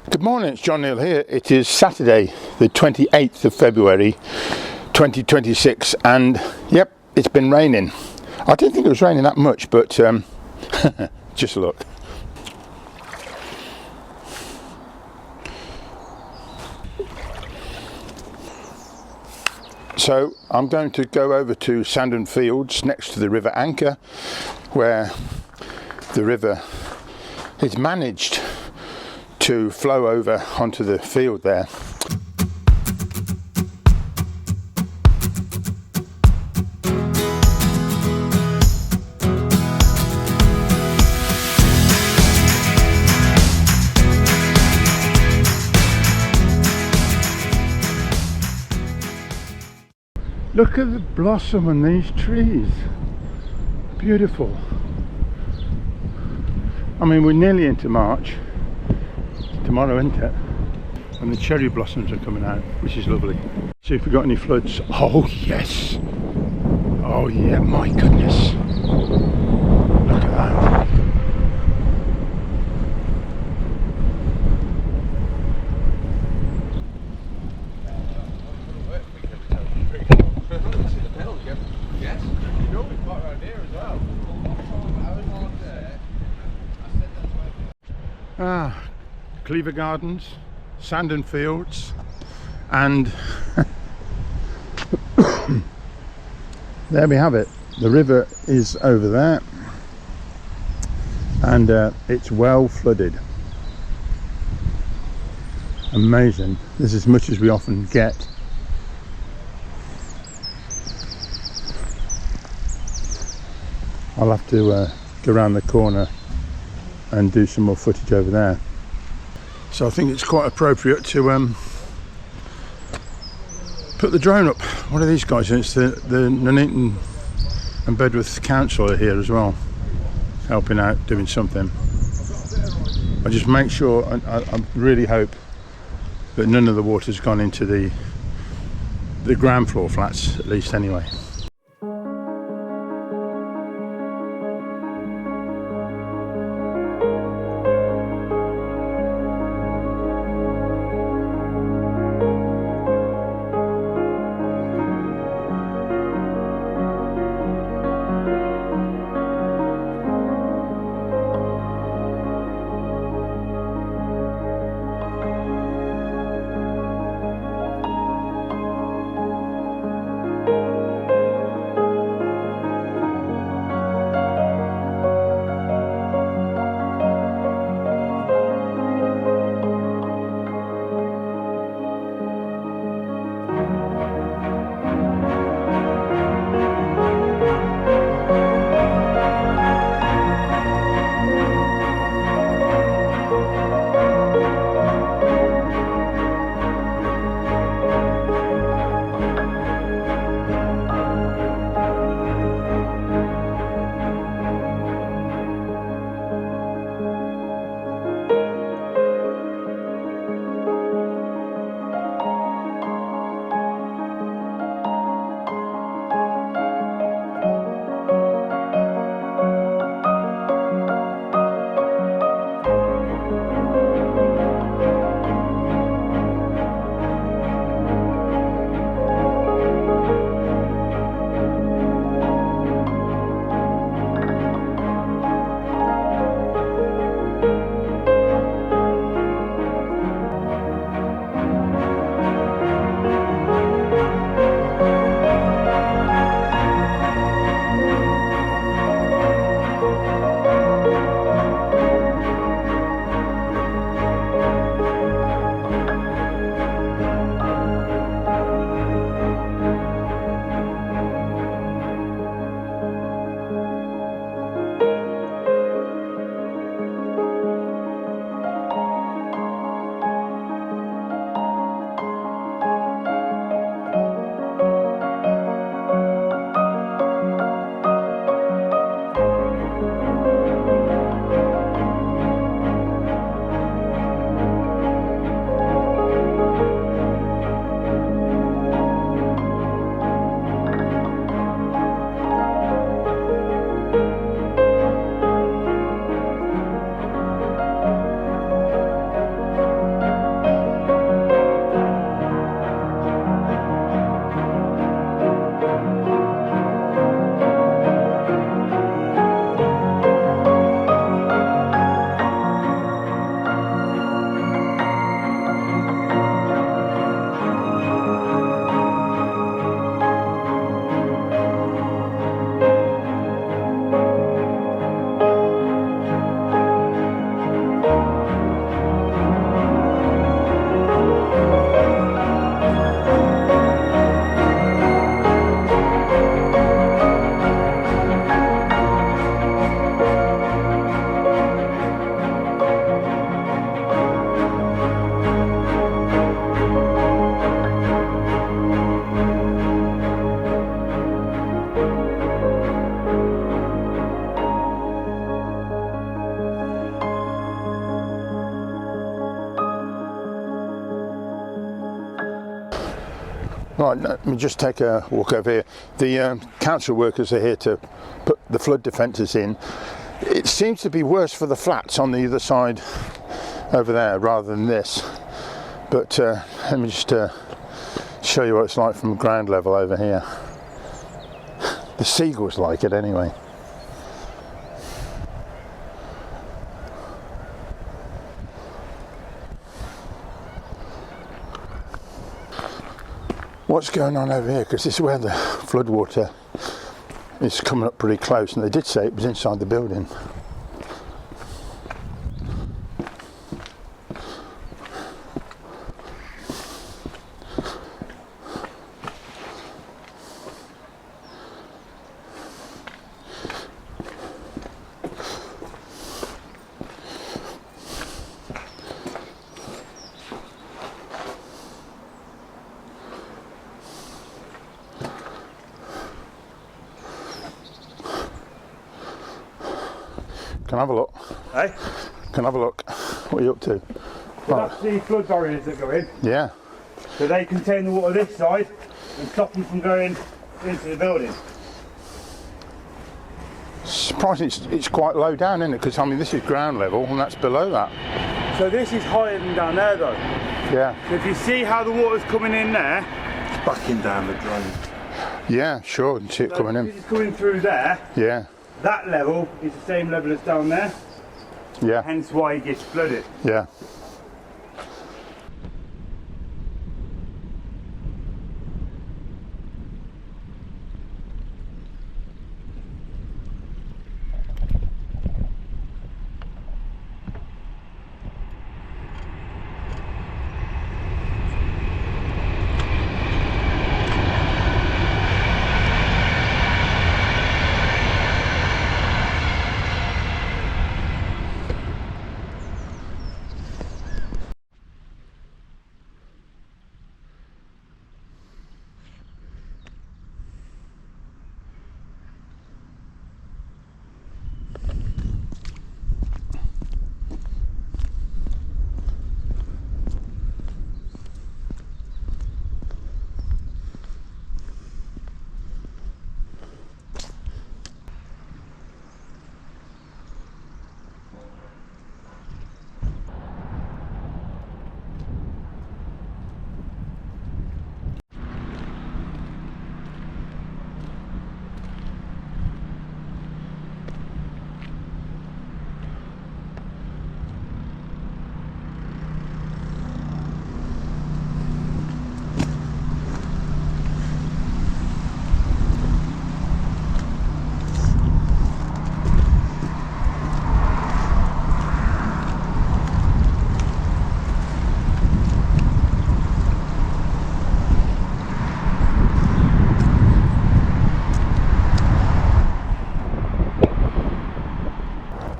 Good morning, it's John Neal here. It is Saturday the 28th of February 2026 and yep, it's been raining. I didn't think it was raining that much, but just look. So I'm going to go over to Sandon Fields next to the River Anker, where the river is managed to flow over onto the field there. Look at the blossom on these trees. Beautiful. I mean, we're nearly into March. Tomorrow, isn't it? And the cherry blossoms are coming out, which is lovely. See if we've got any floods. Oh yes. Oh yeah, my goodness. Look at that. Cleaver Gardens, Sandon Fields, and there we have it. The river is over there and it's well flooded. Amazing. This is as much as we often get. I'll have to go around the corner and do some more footage over there. So I think it's quite appropriate to put the drone up. What are these guys? It's the Nuneaton and Bedworth Council are here as well, helping out, doing something. I just make sure, I really hope that none of the water's gone into the ground floor flats, at least anyway. Right, let me just take a walk over here. The council workers are here to put the flood defences in. It seems to be worse for the flats on the other side over there rather than this. But let me just show you what it's like from ground level over here. The seagulls like it anyway. What's going on over here? Because this is where the floodwater is coming up pretty close, and they did say it was inside the building. Can I have a look? Hey? Can I have a look? What are you up to? So that's the flood barriers that go in. Yeah. So they contain the water this side and stop them from going into the building. Surprising it's quite low down, isn't it? Because I mean this is ground level and that's below that. So this is higher than down there though. Yeah. So if you see how the water's coming in there, It's backing down the drain. Yeah, sure, you can see it coming in. this is coming through there. Yeah. That level is the same level as down there, Yeah. hence why it gets flooded. Yeah.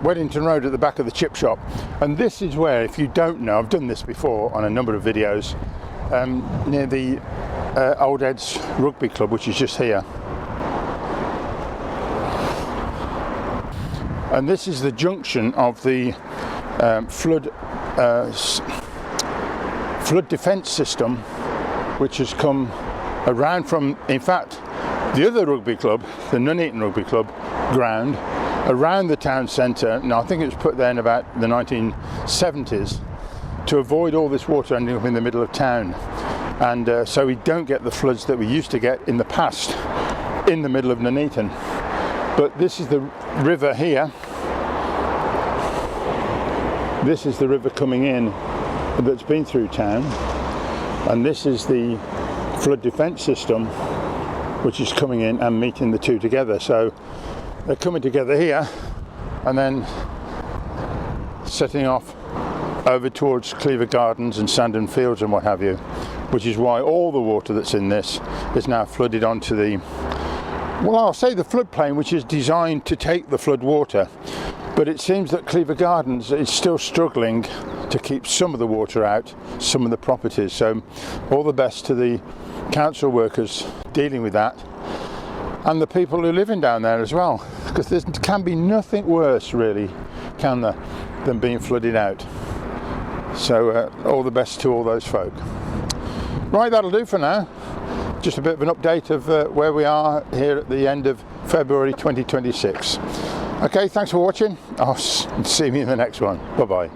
Weddington Road at the back of the chip shop, and this is where, if you don't know, I've done this before on a number of videos, near the Old Eds Rugby Club, which is just here. And this is the junction of the flood defence system, which has come around from, in fact, the other rugby club, the Nuneaton Rugby Club ground, around the town centre. Now I think it was put there in about the 1970s to avoid all this water ending up in the middle of town, and so we don't get the floods that we used to get in the past in the middle of Nuneaton. But this is the river here. This is the river coming in that's been through town, and this is the flood defence system which is coming in and meeting the two together. So they're coming together here and then setting off over towards Cleaver Gardens and Sandon Fields and what have you, which is why all the water that's in this is now flooded onto the, well, I'll say the floodplain, which is designed to take the flood water. But it seems that Cleaver Gardens is still struggling to keep some of the water out, some of the properties. So all the best to the council workers dealing with that, and the people who are living down there as well, because there can be nothing worse, really, can there, than being flooded out. So all the best to all those folk. Right, that'll do for now. just a bit of an update of where we are here at the end of February 2026. Okay, thanks for watching. I'll see you in the next one. Bye bye.